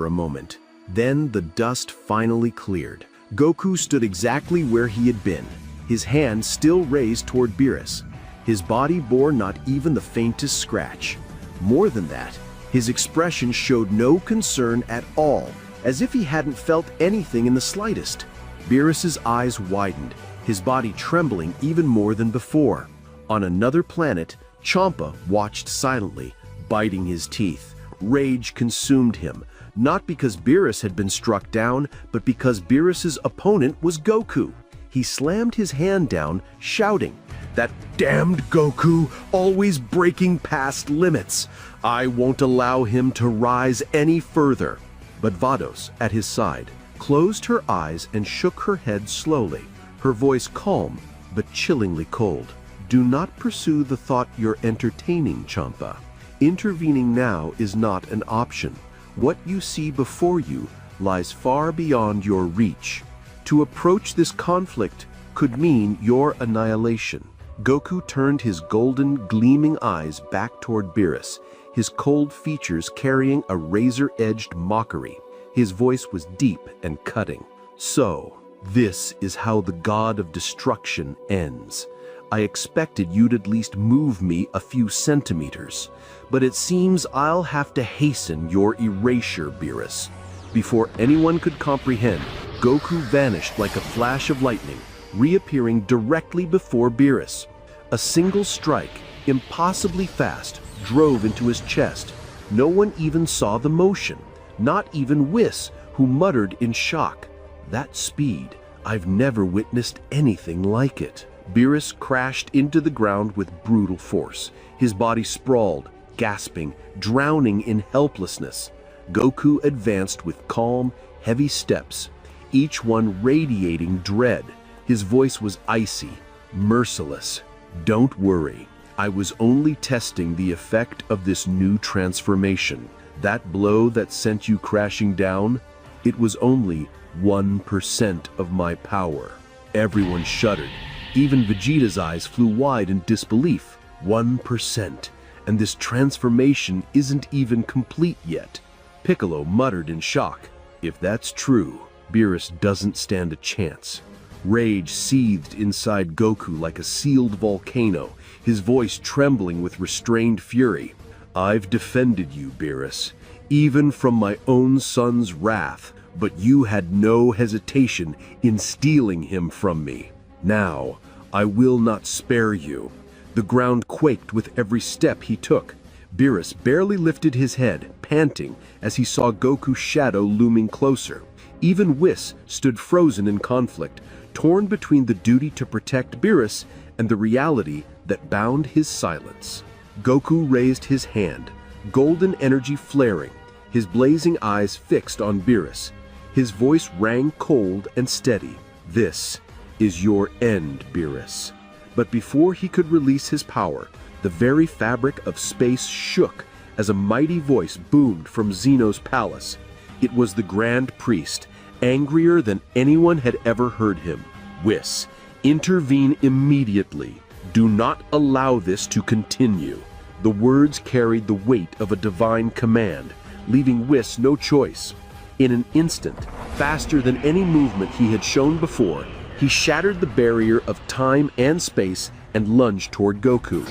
for a moment. Then the dust finally cleared. Goku stood exactly where he had been, his hand still raised toward Beerus. His body bore not even the faintest scratch. More than that, his expression showed no concern at all, as if he hadn't felt anything in the slightest. Beerus's eyes widened, his body trembling even more than before. On another planet, Champa watched silently, biting his teeth. Rage consumed him, not because Beerus had been struck down, but because Beerus's opponent was Goku. He slammed his hand down, shouting, "That damned Goku, always breaking past limits. I won't allow him to rise any further." But Vados, at his side, closed her eyes and shook her head slowly, her voice calm but chillingly cold. "Do not pursue the thought you're entertaining, Champa. Intervening now is not an option. What you see before you lies far beyond your reach. To approach this conflict could mean your annihilation." Goku turned his golden, gleaming eyes back toward Beerus, his cold features carrying a razor-edged mockery. His voice was deep and cutting. "So, this is how the god of destruction ends. I expected you'd at least move me a few centimeters, but it seems I'll have to hasten your erasure, Beerus." Before anyone could comprehend, Goku vanished like a flash of lightning, reappearing directly before Beerus. A single strike, impossibly fast, drove into his chest. No one even saw the motion, not even Whis, who muttered in shock, "That speed, I've never witnessed anything like it." Beerus crashed into the ground with brutal force. His body sprawled, gasping, drowning in helplessness. Goku advanced with calm, heavy steps, each one radiating dread. His voice was icy, merciless. "Don't worry, I was only testing the effect of this new transformation. That blow that sent you crashing down, it was only 1% of my power." Everyone shuddered. Even Vegeta's eyes flew wide in disbelief. 1%, and this transformation isn't even complete yet. Piccolo muttered in shock. If that's true, Beerus doesn't stand a chance. Rage seethed inside Goku like a sealed volcano, his voice trembling with restrained fury. "I've defended you, Beerus, even from my own son's wrath, but you had no hesitation in stealing him from me. Now, I will not spare you." The ground quaked with every step he took. Beerus barely lifted his head, panting, as he saw Goku's shadow looming closer. Even Whis stood frozen in conflict, torn between the duty to protect Beerus and the reality that bound his silence. Goku raised his hand, golden energy flaring, his blazing eyes fixed on Beerus. His voice rang cold and steady. "This is your end, Beerus." But before he could release his power, the very fabric of space shook as a mighty voice boomed from Zeno's palace. It was the Grand Priest, angrier than anyone had ever heard him. "Whis, intervene immediately. Do not allow this to continue." The words carried the weight of a divine command, leaving Whis no choice. In an instant, faster than any movement he had shown before, he shattered the barrier of time and space and lunged toward Goku.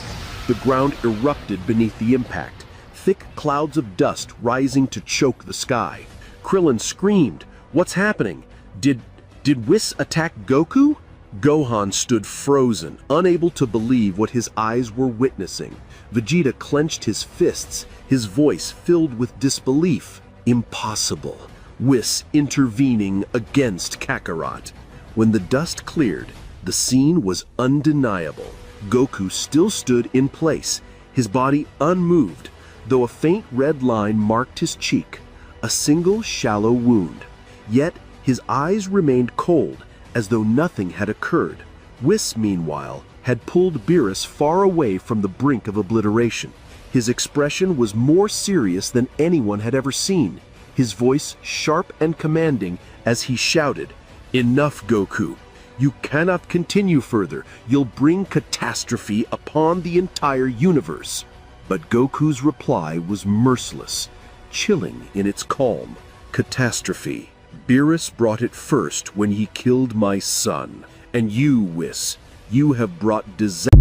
The ground erupted beneath the impact, thick clouds of dust rising to choke the sky. Krillin screamed, "What's happening? Did Whis attack Goku?" Gohan stood frozen, unable to believe what his eyes were witnessing. Vegeta clenched his fists, his voice filled with disbelief. Impossible. Whis intervening against Kakarot. When the dust cleared, the scene was undeniable. Goku still stood in place, his body unmoved, though a faint red line marked his cheek, a single shallow wound. Yet his eyes remained cold, as though nothing had occurred. Whis, meanwhile, had pulled Beerus far away from the brink of obliteration. His expression was more serious than anyone had ever seen, his voice sharp and commanding as he shouted, "Enough, Goku! You cannot continue further. You'll bring catastrophe upon the entire universe." But Goku's reply was merciless, chilling in its calm. Catastrophe. Beerus brought it first when he killed my son. And you, Whis, you have brought disaster.